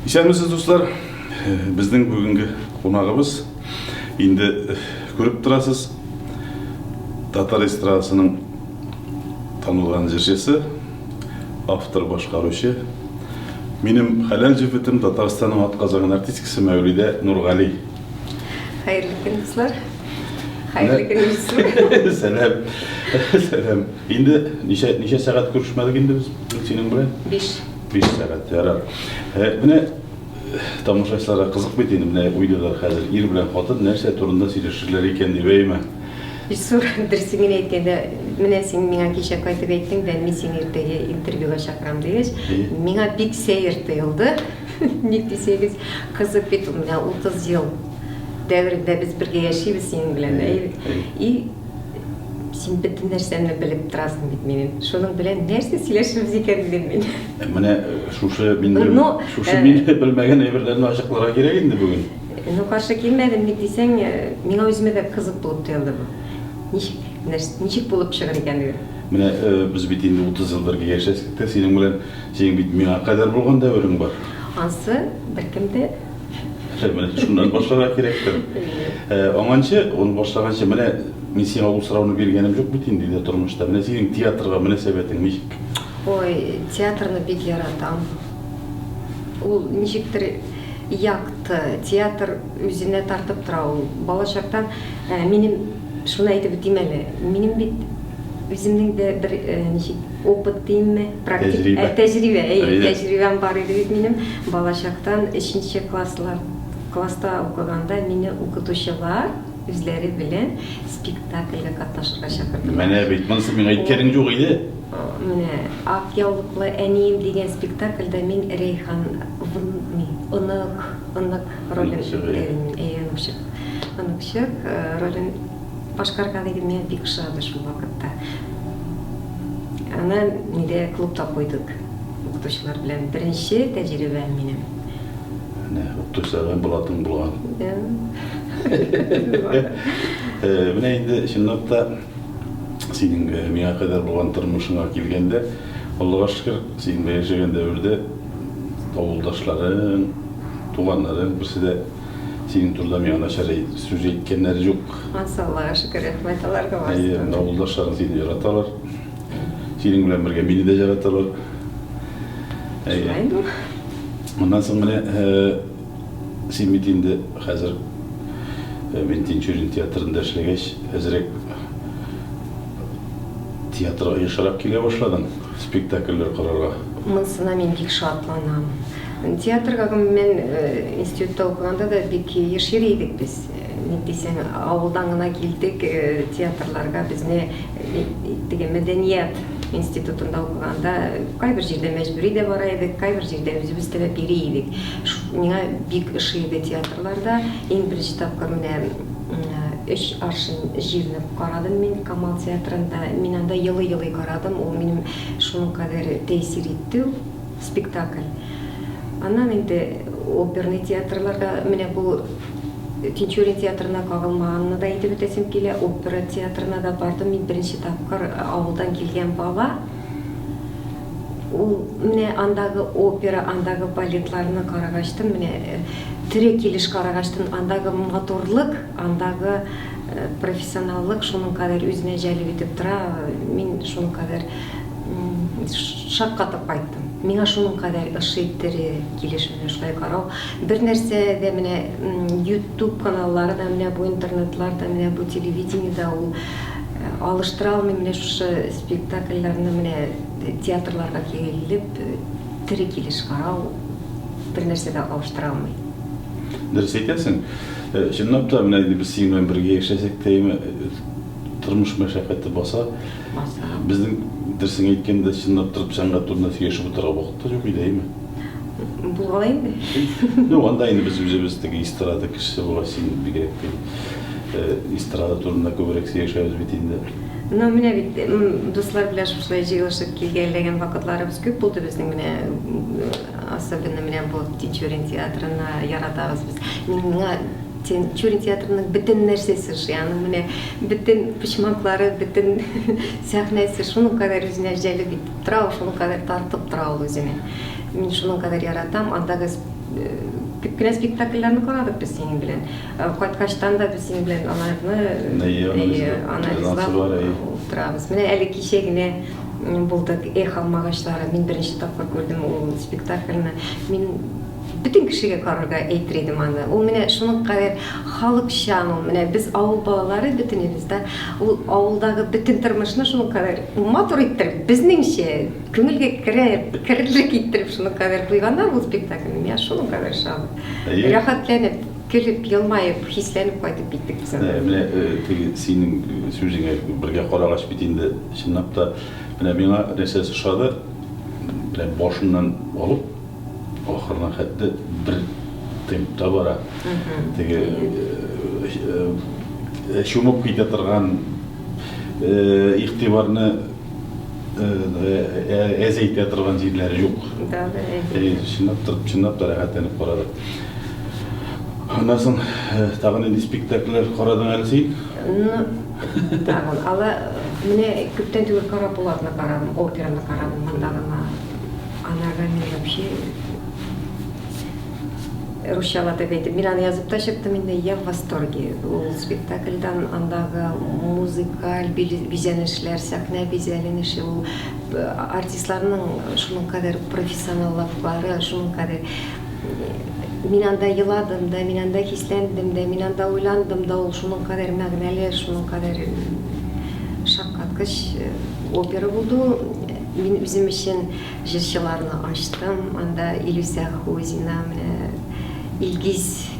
Исәнмесез достар, біздің бүгінгі қонағымыз енді көріп тұрасыз, татар эстрадасының танылған жыршысы, автор башқарушы. Менің халал жігітім Татарстанның атқазанған артисткасы Мәулида Нұрғали. Хайырлы күн достар. Хайырлы күн. Сәлем. Енді неше сағат көрішмәдік енді біз сенің білен? 5 сағат, ярар. Міне тамашашыларға қызық бет енді міне видеолар қазір ер білен қатын нәрсе турында сөйлесушілер екен деп ейме. Дұрысымен айткенде, міне сен меңа кеше қайтып айттың да мен сені ертеге интервьюға шақырам дегеш. Меңа бик сәйір тыйылды. Ник десеңіз, қызық бет, міне 30 жыл дәуірінде біз бірге яшейбіз сенің білен. И сен бүтін нәрсені біліп тұрасың бит менен. Шоның білен нәрсе сөйлесеміз екен білем мен. Міне шушы мен білмеген әйберлерін ашықларға керек енді бүгін. Қаршы келмедім, ник десең, меңа өзіме де қызық болып тыйылды бұл. Ничек болып шығыр екендігі? Міне біз бит енді 30 жыл бірге яшәсек сенің білен сен бит меңа қайдар болған дәуірің бар. Ансы біркімді? Міне шундан башларға керектір. Оңаншы, оны башлағанша міне мен сен ауыл сұрауыны бергенім жоқ бит енді тұрмышта. Міне сенің театрға мөнәсәбәтең ничек? Ой, театрны бик яратам. Ул ничектер якты, театр үзенә тартып тора ул. Балачактан минем шуны әйтеп үтим әле. Минем бит үземнең дә бер ничек опыт дейме, практик тәҗрибәм бар иде бит минем. Балачактан 3нче класста укыганда мине укытучылар үзләре белән спектакльгә катнашырга чакырдылар. Менә бит монысы миңа әйткәнең юк иде. Менә Ак яулыклы әнием дигән спектакльдә мин Рейхан ынык ролен ролен башкарган идем, мен бик ошады шул вакытта. Аны миндә клубта куйдык укытучылар белән. Беренче тәҗрибәм минем. Укытучылар булатын булган. Менә инде чынлап та сенің миңа қайдар болған тұрмышыңа келгенде, Аллаға шүкір, сен яшәгән дәуірде ауылдашларың, туғанларың бірсе де сенің турда миңа нашар сөз әйткәннәре жоқ. Аллаға шүкір, рахмет аларга бар. Ауылдашларың сені жараталар. Сенің белән бергә мине дә жараталар. Моннан соң менә сен бит инде хәзер мен Тинчурин театрында эшләгәч, әзрәк театрға ешарап келе башладың, спектакльлер қарарға. Монысына мен бик шатланам. Театрға мен институтта оқығанда да бик ешер едік біз. Ник десең, ауылдан гына келдік театрларға бізне мәдениет институтында оқығанда қайбір жерде мәжбүри де бара едік, қайбір жерде өзіміз телеп бері едік. Миңа бик ышыйды театрларда. Ең бірінші тапқыр менә 3 аршын җирне карадым мен Камал театрында. Мин анда елый карадым. Ул минем шуның кадәр тәэсир итте спектакль. Аннан инде оперный театрларга менә бу Тинчурин театрына кагылмаганны да әйтеп үтәсем килә. Опера театрына да бардым. Мин беренче тапкыр авылдан килгән бала. Ул менә андагы опера, андагы балетларны карагаштым. Менә тире килеш карагаштым. Андагы моторлык, андагы профессионаллык шуның кадәр үзенә җәлеп итеп тора. Мин шуның кадәр шаккатып кайттым. Миңа шуның кадәр ошый тире килеш менә шулай карау. Бер нәрсә дә менә YouTube каналлары да, менә бу интернетларда, менә бу телевидениедә ул алыштыра алмый менә шушы спектакльләрне менә театрларга килеп тире килеш карау бер нәрсә дә алыштыра алмый. Дөрес әйтәсең. Чынлап та менә без синең белән бергә яшәсәк тә тормыш мәшәкате баса. Безнең дөресен әйткәндә чынлап торып сәнгать турында сөйләшеп утырга вакыт юк иде, әйме? Булган инде. Ну, анда инде без үзебез теге эстрада кешесе булган син бигрәк эстрада турында күбрәк сөйләшәбез бит инде. Ну, менә бит дуслар белән шулай җыелышып килгәнлеген вакытларыбыз күп булды безнең менә особенно менә бу Тинчурин театрына яратабыз без. Миңа Тинчурин театрының бөтен нәрсәсе шуяны менә бөтен почмаклары, бөтен сәхнәсе шуның кадәр үзенә җәлеп итеп тора, шуның кадәр тартып тора ул үзенә. Мен шуның кадәр яратам. Андагы күп кенә спектакльләрне карадык без синең белән. Кайткачтан да без синең белән анализлап утырабыз. Менә әле кичә генә булдык «Эх алмагачлары». Мин беренче тапкыр күрдем ул спектакльне. Мин бүтән кешегә карарга әйтер идем аны. Ул менә шуның кадәр халыкчан, ул менә без авыл балалары бөтенебез дә, ул авылдагы бүтән тормышны шуның кадәр матур иттереп, безнеңчә күңелгә керерлек иттереп шуның кадәр куйганнар ул спектакльне. Мен шуның кадәр шат. Рәхәтләнеп, көлеп, елмаеп, хисләнеп кайтып киттек без. Менә теге синең сүзеңә бергә карагач бит инде чынлап та менә миңа нәрсәсе ошады. Менә башыннан алып ахырына хәтта бер темпта бара. Теге шумып китә торган игътибарны әзәйтә торган җирләре юк. Чынлап та рәхәтләнеп карадык. Аннан соң тагын инде спектакльләр карадың әле син? Тагын ала менә күптән түгел карап булатны карадым, операны карадым, мондагына. Анага мен вообще русчалатып әйтеп, мин аны язып та чыктым, инде я в восторге. Ул спектакльдан андагы музыкаль бизәнешләр, сәхнә бизәленеше, ул артистларның шуның кадәр профессионаллыклары, шуның кадәр мин анда еладым да, мин анда хисләндем дә, мин анда уйландым да, ул шуның кадәр мәгънәле, шуның кадәр шаккаткыч опера булды. Мин үзем өчен җырчыларны ачтым. Анда Илүзә Хузина, Илгиз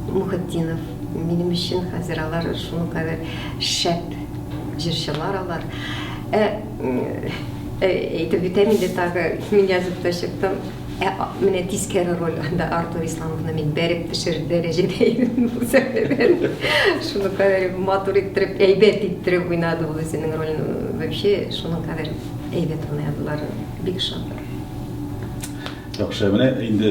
Мухетдинов. Минем өчен хәзер алар шуның кадәр шәп җырчылар алар. Әйтеп битәм инде тагы, мин язып та чыктым. Менә тискәре роль анда Артур Исламовны мин бәреп төшер дәрәҗәдә идем бу сәхнәдән. Шуны кадәр матур иттереп, әйбәт иттереп уйнады ул үзенең ролен. Вообще шуның кадәр әйбәт уйнадылар. Бик шат. Яхшы, менә инде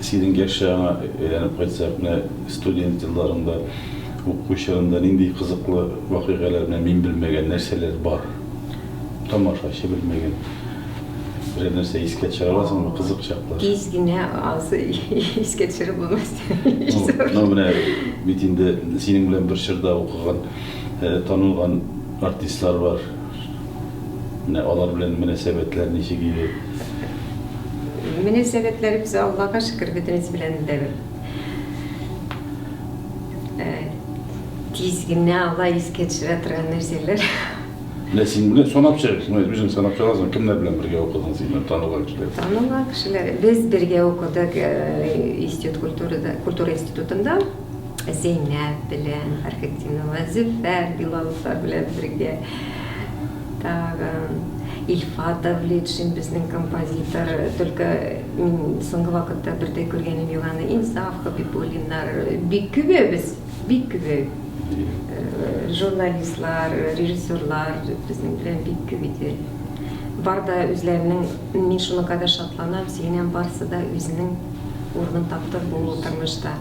синең яшәгән әйләнеп кайтсак, менә студент елларында уку чагында нинди кызыклы вакыйгалар белән мин белмәгән нәрсәләр бар. Тамашачы белмәгән. Бер нәрсә искә төшерә аласыңмы, кызык чаклар? Тиз генә азы искә төшереп булмас. Менә бит инде синең белән бер чорда укыган, танылган артистлар бар. Менә алар белән мөнәсәбәтләр ничек иде? Мөнәсәбәтләребез Аллага шөкер бөтенебез белән дә тиз генә ала искә төшерә торган нәрсәләр. Син белән санап чыгып, үзең санап чыгасың, кемнәр белән бергә укыдың син, танылган кешеләр? Танылган кешеләр. Без бергә укыдык институт культура институтында. Зәйнәп белән, Фәрхетдинова, Зөфәр Билаловлар белән бергә. Тагын Ильфат Давлетшин безнең композитор. Только мин соңгы вакытта бердә күргәнем юк аны. Инсаф Хабибуллиннар, бик күбез, бик күп. Журналистлар, режиссерлар безнең белән бик күп иде. Бар да үзләренең, мин шуның кадәр шатланам, сөенәм, барсы да үзенең урынын тапты бу тормышта.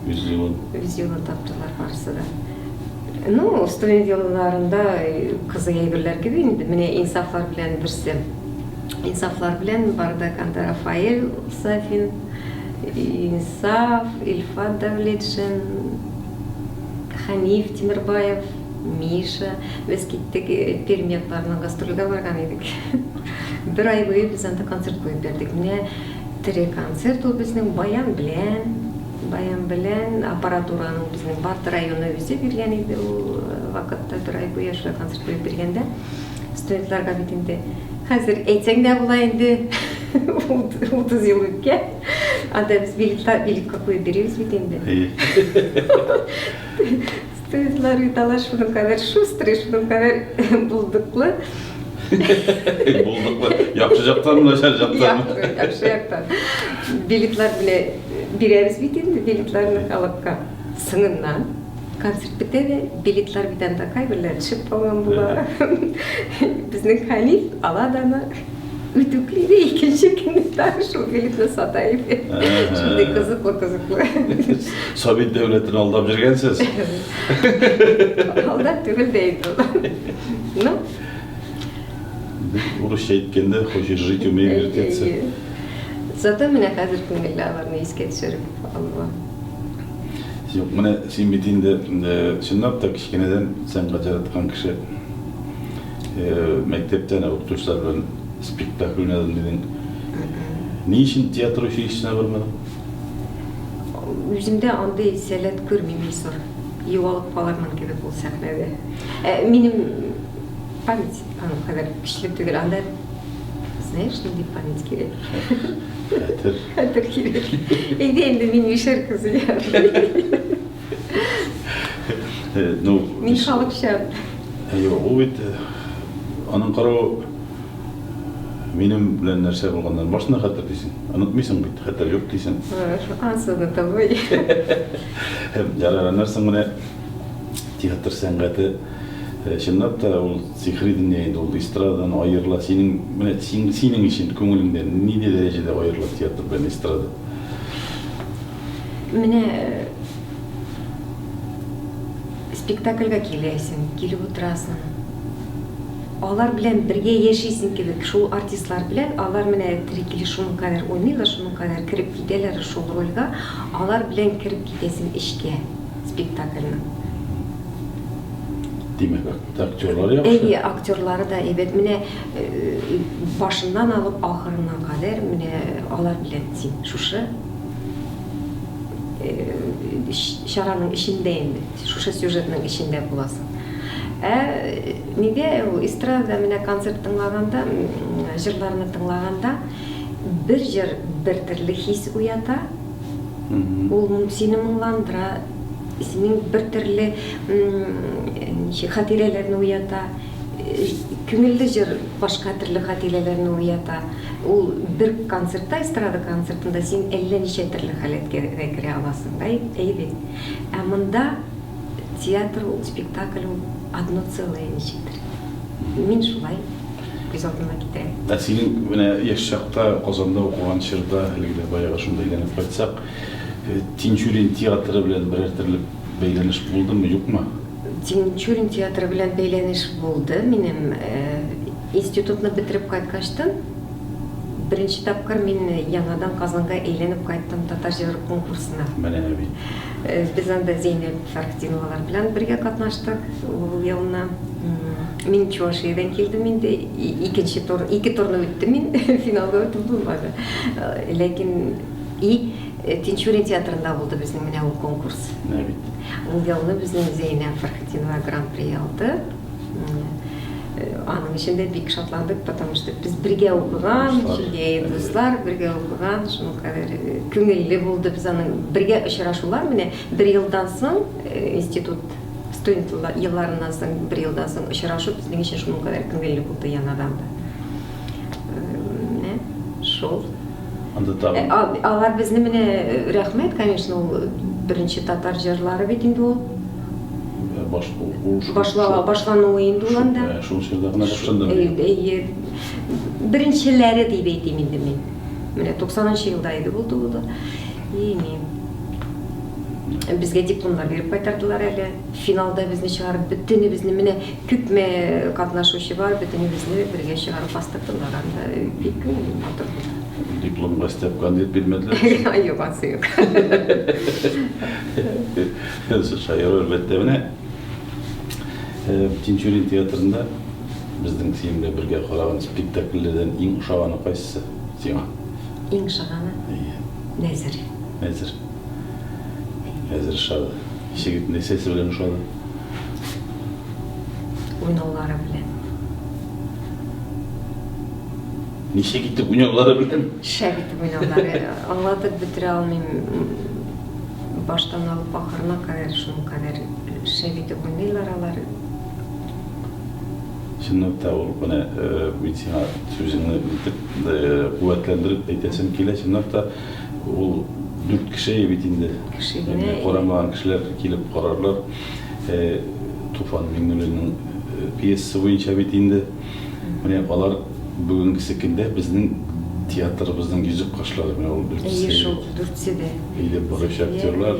Үз юлын таптылар барсы да. Студент елларында кызык әйберләр кеби инде. Менә инсафлар белән берсе. Инсафлар белән бардык анда Рафаэль Сафин, Инсаф, Ильфат Давлетшин, Ханиф Тимирбаев, Миша. Без киттек Пермиятларның гастрольгә барган идек. Бер ай буе без анда концерт куеп бердек. Менә тере концерт ул безнең баян белән аппаратураның безнең Барты районы үзе биргән иде ул вакытта. Бер ай буе шулай концерт куеп бергәндә студентларга бит инде хәзер әйтсәң дә була инде 30 ел үткән. Анда без билетка куеп бирәбез бит инде. Студентлар италар шуның кадәр шустрый, шуның кадәр булдыклы. Булдыклы. Яхшы жактанмы, начар жактанмы? Яхшы жактан. Билетлар белән бирәбез бит инде, билетларны халыкка сыңыннан. Концерт бітеді, билетлар бит анда кайберләр төшеп калган була. Безнең Хәлиф аладаны үтүклейді, икенче көнне шул билетны сатайып. Шундай кызыклы. Совет дәүләтен алдап жүргәнсез. Алдап түгел дә инде. Урысча айткенде хочешь жить умей вертеться. Зато менә хәзер күңелле аларны искә төшереп алган. Yok, менә син бит инде чынлап та кичкенедән сәнгать яраткан кеше. Мәктептән укытучылар белән спектакль уйнадым дидең. Ни өчен театр училищесына бармадың? Үземдә андый сәләт күрмим Мисыр. Югалып калырмын кебек ул сәхнәдә. Минем память аның кадәр көчле түгел. Анда знаешь, нинди память кирәк. Хәтер кирәк. Инде мин Мишер кызы. Ну, Мин халыкча. Юк, ул бит аның карау минем белән нәрсә булганнан башына хәтер дисең. Онытмыйсың бит, хәтер юк дисең. Ансыны табый. Ярар, нәрсә менә театр сәнгате чынлап та ул сихри дөнья инде, ул эстрададан аерыла. Синең өчен күңелеңдән нинди дәрәҗәдә аерыла театр белән эстрада? Менә спектакльгә киләсең, килеп утырасың. Алар белән бергә яшисең кебек, шул артистлар белән, алар менә терекли шуның кадәр уйныйлар, шуның кадәр кирип китәләр шул рольгә, алар белән кирип китәсең эшкә, спектакльнең. Димәк, актерлар яхшы. Актерлары да әйбәт. Менә башыннан алып ахырына кадәр менә алар белән син шушы шараның эчендә инде, шушы сюжетның эчендә буласың. Нигә ул эстрада менә концерт тыңлаганда, җырларны тыңлаганда бер җыр бер төрле хис уята. Ул сине моңландыра, синең бер төрле хатирәләрне уята. Күңелле җыр башка төрле хатирәләрне уята. Ул бер концертта, эстрада концертында син әллә ничә төрле халәткә керә аласың. Әйбәт. Монда театр, спектакль одно целое ничектер. Мин шулай күз алдыма китерәм. Синең менә яшь чакта Казанда укыган чорда, әлегә баягы шундай әйләнеп кайтсак, Тинчурин театры белән берәр төрле бәйләнеш булдымы, юкмы? Тинчурин театры белән бәйләнеш булды. Минем институтны бетереп кайткачтан беренче тапкыр мин яңадан Казанга әйләнеп кайттым татар җыр конкурсына. Менә бит. Без анда Зейнеп Фәрхетдиновалар белән бергә катнаштык. Ул елны мин Чувашиядән килдем инде. Ике турны үттем мин, финалга үтеп булмады. Ләкин Тинчурин театрында булды безнең менә ул конкурс. Менә бит. Ул елны безнең Зейнеп Фәрхетдинова гран-при алды. Аның эчендә бик шатландык, потому что без бергә укыган, дуслар бергә укыган, шуның кадәр күңелле булды без аның бергә очрашулар. Менә бер елдан соң институт студент елларыннан соң бер елдан соң очрашу безнең өчен шуның кадәр күңелле булды яңадан да. Шул. Алар безне менә рәхмәт, конечно, ул беренче татар җырлары бит инде ул. Башлануы инде ул анда. Шул чорда гына башланды. Беренчеләре дип әйтим инде мин. Менә 90-нчы елда иде булды ул да. Безгә дипломнар биреп кайтардылар әле. Финалда безне чыгарып, бөтенебезне менә күпме катнашучы бар, бөтенебезне бергә чыгарып бастырдылар анда. Бик күңелле булды. Дипломга истеп кандидат бирмәделәр. Юк, асы юк. Шаяр әлбәттә менә Тинчурин театрында безнең синең бергә караган спектакльләрдән иң ошаганы кайсысы сиңа? Иң ошаганы? Нәзер. Нәзер. Нәзер ошады. Ишегит нәсәсе белән ошады? Уйнаулары белән. Ничек итеп уйнаулары белән? Шәп итеп уйнаулары. Аңлатып бетерә алмыйм. Баштан алып ахырына кадәр шуның кадәр шәп итеп уйныйлар алар. Чынлап та ул менә мин сиңа сүзеңне куәтләндереп әйтәсем килә. Чынлап та ул 4 кеше бит инде. Карамаган кешеләр килеп карарлар. Туфан Миңнуллинның пьесасы буенча бит инде. Менә алар бүгенге көндә безнең театрыбызның йөзек кашлары менә ул 4 кеше дә. Или барыш актерлар.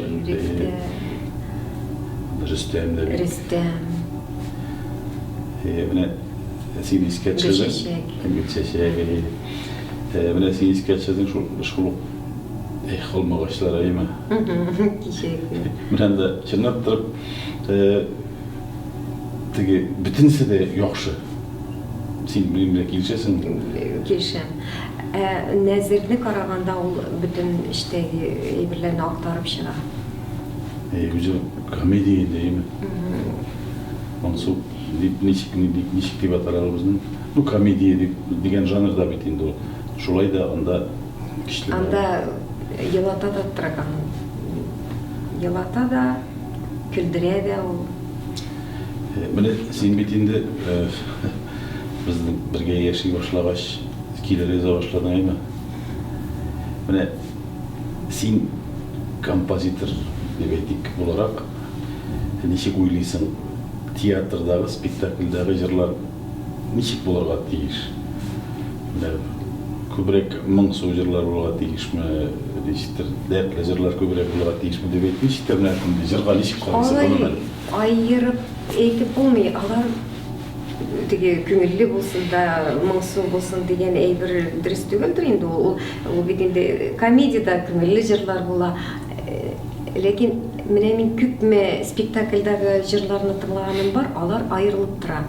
Рөстәм дә. Рөстәм. Менә син скетчедің гүлшешек міне син скетчедің шул холмағашлар айма кишек мында чынлап тұрып тиги бүтүнсү де жакшы сен менен келишесиң келишем нәзирне караганда ул бүтүн иштеги эбирлерни актарып чыга уже комедия дейми онсу ничек деп аталарыбыздын ну комедия деген жанрда бит инде шулай да анда кичиле анда елата да турган елата да күлдүрө да ул міне сен бит инде биздин бирге жашай башлагач кийлер эзе башладың айма міне сен композитор деп айтайык буларак ничек ойлойсуң театрдагы спектакльдагы жырлар ничек буларга тийиш мына көбүрөөк моңсуу жырлар буларга тийишми дейсиздер дертлүү жырлар көбүрөөк буларга тийишми деп айтпайсыздар мына жырга ничек карайсың айырып айтып болмой алар тиги көңүллүү болсун да моңсуу болсун деген эйбир дурус түгөлдүр энди ул бит энди комедияда көңүллүү жырлар була лекин мына мен көпме спектакльдагы жырларны тыңлаганым бар алар айрылып тура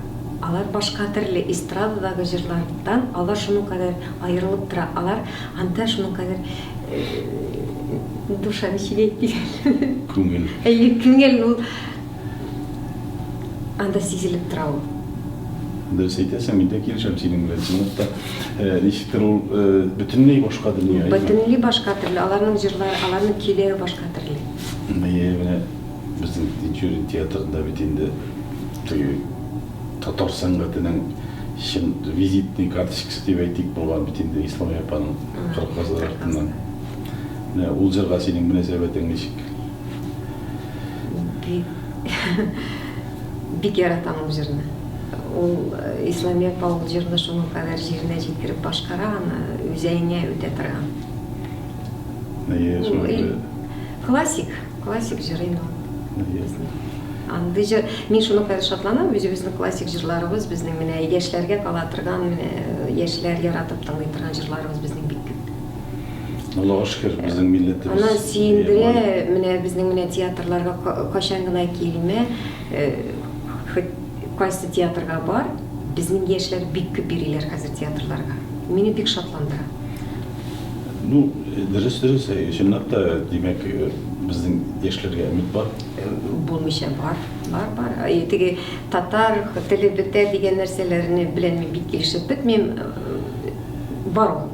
алар башка тирле эстрададагы жырлардан алар шуның кадәр айрылып тура алар анда шуның кадәр душаны чилейт көңүл көңүл ул анда сезилип тура ул дұрыс айтасың мен де келишем сенің менен чыныкта ничектир ул бүтүнлөй башка дүйнө бүтүнлөй башка тирле алардын жырлары алардын күйлөрү башка тирле мына биздин Тинчурин театрында бит энди тиги татар саңгатынын чын визитный карточкасы деп айтайык болгон бит энди Ислам апанын кырк каздар артынан мына бул жырга сенин мунасабатың ничек бик яратам ул жырны ул Ислам апа ул жырны шуның кадәр жерине жеткирип башкара аны үзәгиңе үтә турган классик жыр инде андый жыр мен шуның кадәр шатланам өзүбүздүн классик жырларыбыз биздин менә яшьләргә кала турган менә яшьләр яратып тыңлый турган жырларыбыз биздин бик күп Аллага шүкүр биздин миллетибиз аны сиендире менә биздин менә театрларга качан гына килме кайсы театрга бар биздин яшьләр бик күп бириләр хәзер театрларга мени бик шатландыра ну дөрес чынлап та демәк биздин яшьләргә өмет бар булмыйча бар тиги татар тили бетә дигән нәрсәләрне белән мин бик килешеп бетмим бар ул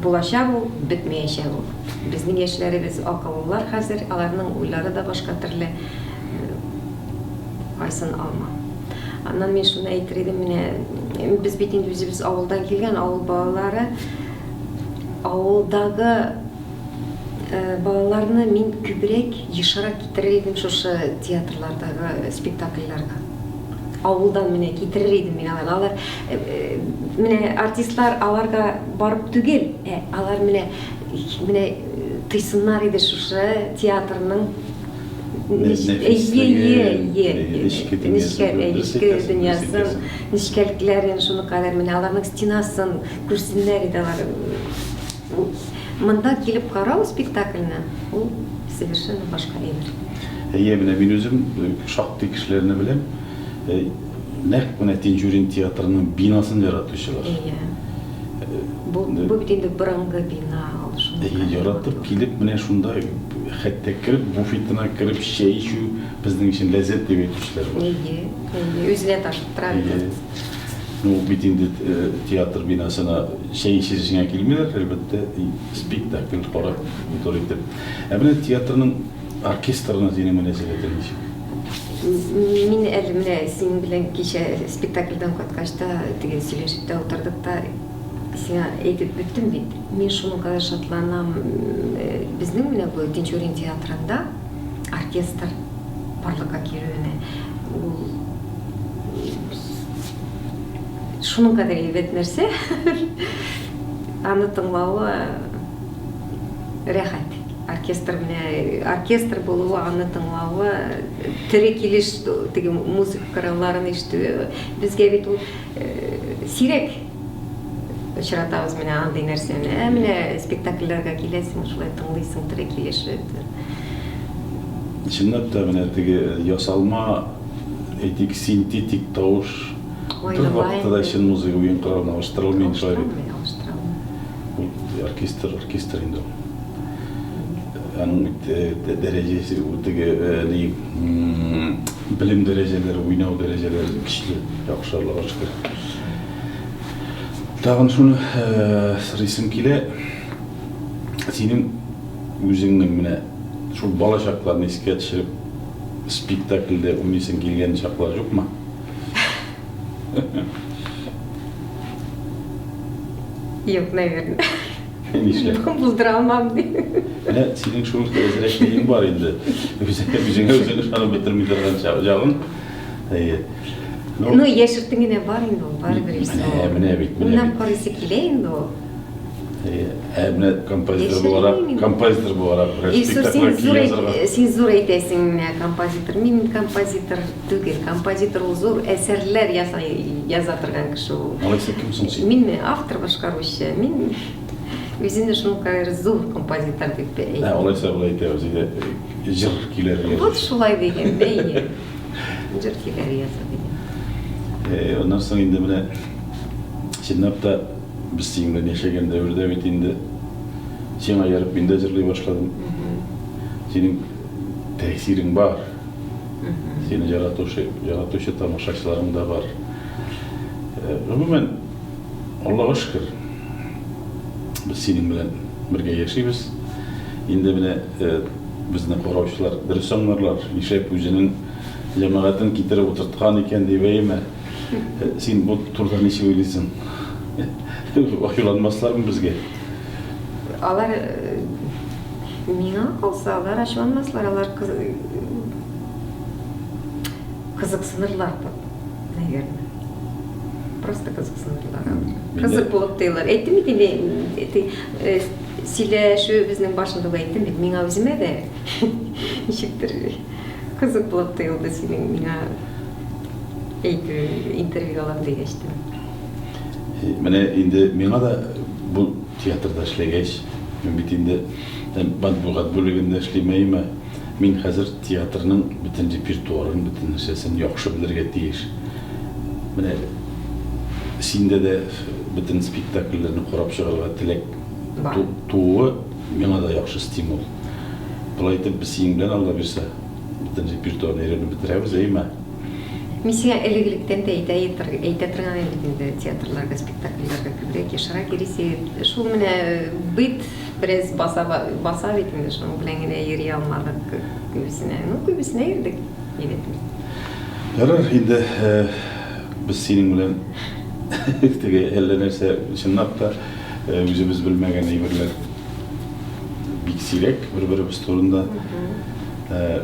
булачак ул бетмәячәк ул биздин яшьләребез акыллылар хәзер аларның уйлары да башка төрле кайсын алма аннан мен шуны әйтер идем менә без бит инде үзебез авылдан килгән авыл балалары авылдагы балаларны мин күбрәк ешарак китерер идем шушы театрлардагы спектакльләргә авылдан менә китерер идем мин алар менә артистлар аларга барып түгел алар менә тыйсыннар иде шушы театрның нечкәлекләрен шуны кадәр менә аларның стенасын күрсеннәр иде алар мында килеп карау спектакльне ул совершенно башка әйбер менә мин үзем шактый кешеләрне беләм нәкъ менә Тинчурин театрының бинасын яратучылар бу бит инде борынгы бина ул шуны яратып килеп менә шунда хәтта кирип буфетына кирип чәй ичү безнең өчен ләззәт дип әйтүчеләр бар үзенә ташып тора ну бит инде театр бинасына чәй ичәргә килмиләр әлбәттә спектакль карап итор итеп менә театрның оркестрына синең мөнәсәбәтең ничек мин әле менә синең белән кичә спектакльдән кайткач та теге сөйләшеп тә утырдык та сиңа әйтеп беттем бит мен шуның кадәр шатланам безнең менә бу Тинчурин театрында оркестр барлыкка килүенә ул шуның кадәр әйбәт нәрсә аны тыңлауы рәхәт оркестр болуы, аны тыңлауы, тире килиш теге музыка коралларын иштөө бизге бит ул сирек очратабыз менен андай нерсени. Эмне спектакльлерге килесиң, ушулай тыңлайсың, тире килиш. Чынлап да менә теге ясалма этик синтетик тавыш бер вакытта чын музыка уен коралына алыштырылмый шулай бит. Оркестр инде. Аның дәрежеси теге билим дәрежелери, уйнау дәрежелери кичиле, жакшы Аллага шүкүр. Тагын шуны сырыйсым киле, сенин өзүңнүң менә шул бала чакларын эске түшүрүп спектакльде уйнайсың келген чаклар жокму? Yok, наверное. Нишле? Булдыра алмам дейм. Менә синең шул әзрәк нигең бар инде. Үзеңне шуны бетерми торган жагын. Ну, яшертиң генә бар инде, барыбер исе. Менә бит. Унан карыйсы килә инде. Менә композитор буларак Син зур әйтәсең, композитор. Мин композитор түгел. Композитор ул зур әсәрләр яза торган кеше ул. Алайса ким соң син? Мин автор башкаручы. Мин өзүнө шункай зур композитор дип әйтәм. Алайса булай әйтәбез. Җыр килер. Вот шулай дигән бәйе. Җыр килер яза дигән. Ondan soň indi менә чынлап та biz сиңдә яшәгән дәврдә бит инде сиңа ярып инде җырлый башладым. Синең тәэсирең бар. Сине яратучы тамашачыларың да бар. Гомумән, Аллага шөкер, biz синең белән бергә яшибез. Инде менә безне караучылар дөрес аңларлар, нишләп үзенең җәмәгатен китереп утырткан икән дип әйме. Син бу турда ничек уйлыйсың? Ачуланмаслармы безгә? Алар миңа калса, алар ачуланмаслар, алар кызыксынырлар, наверное. Просто кызыксынырлар. Кызык булып тоелар. Әйттем бит инде, сөйләшү безнең башында әйттем бит, миңа үземә дә ничектер кызык булып тоелды синең миңа интервью алам дигәчтем. Менә инде миңа да бу театрда эшләгәч, мин бит инде матбугат бүлегендә эшлимәйме. Мин хәзер театрның бөтен репертуарын, бөтен нәрсәсен яхшы белергә тиеш. Менә синдә дә бөтен спектакльләрне карап чыгарга теләк тууы миңа да яхшы стимул. Булай итеп без синең белән Алла бирсә, бөтен репертуарны өйрәнеп бетерәбез, әйме? Мин сиңа элегилектән дә әйтә торган инде театрларга, спектакльләргә күбрәк яшәргә киресе. Шул менә бит бераз баса бит инде, шуның белән генә йөри алмадык күбесенә йөрдек. Ярар, инде без синең белән теге әллә нәрсә чынлап та үзебез белмәгән әйберләр бик сирәк бер-беребез турында.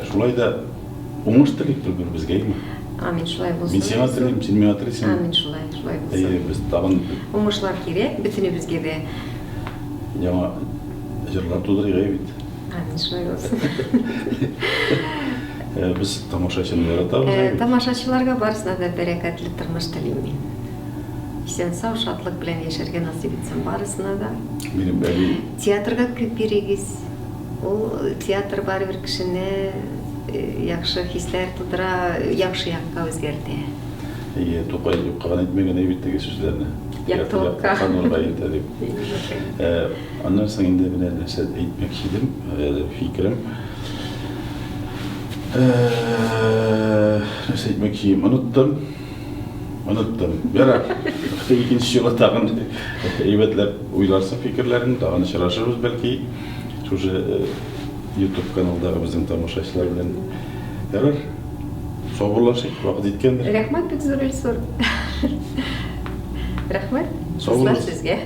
Шулай да уңыш телик бер-беребезгә, әйме? Амин, шулай булсын. Мин сиңа телим, син миңа телисең. Амин, шулай булсын. Без тагын уңышлар кирәк, бөтенебезгә дә. Яңа җырлар тудырыйк бит. Амин, шулай булсын. Без тамашачыны яратабыз. Тамашачыларга барысына да бәрәкәтле тормыш телим мин. Исән сау, шатлык белән яшәргә насыйп итсен барысына да. Минем әби Театрга күп бирегез. Ул театр барыбер кешене яхшы хисләр тудыра, яхшы якка үзгәртә. Тукай юккан әйтмәгән бит теге сүзләрне. Яктылыкка. Канурга әйтә дип. Аннан соң инде менә нәрсә әйтмәкче идем, фикерем. Нәрсә әйтмәкче идем, Оныттым. Ярар. Икенче юлы тагын әйбәтләп уйларсың фикерләрен, тагын очрашырбыз бәлки. Шушы YouTube каналдагы безнең тамашачылар белән. Ярар. Саубырлашыйк, вакыт җиткәндер. Рәхмәт бик зур. Рәхмәт. Сау булыгыз. Сезгә.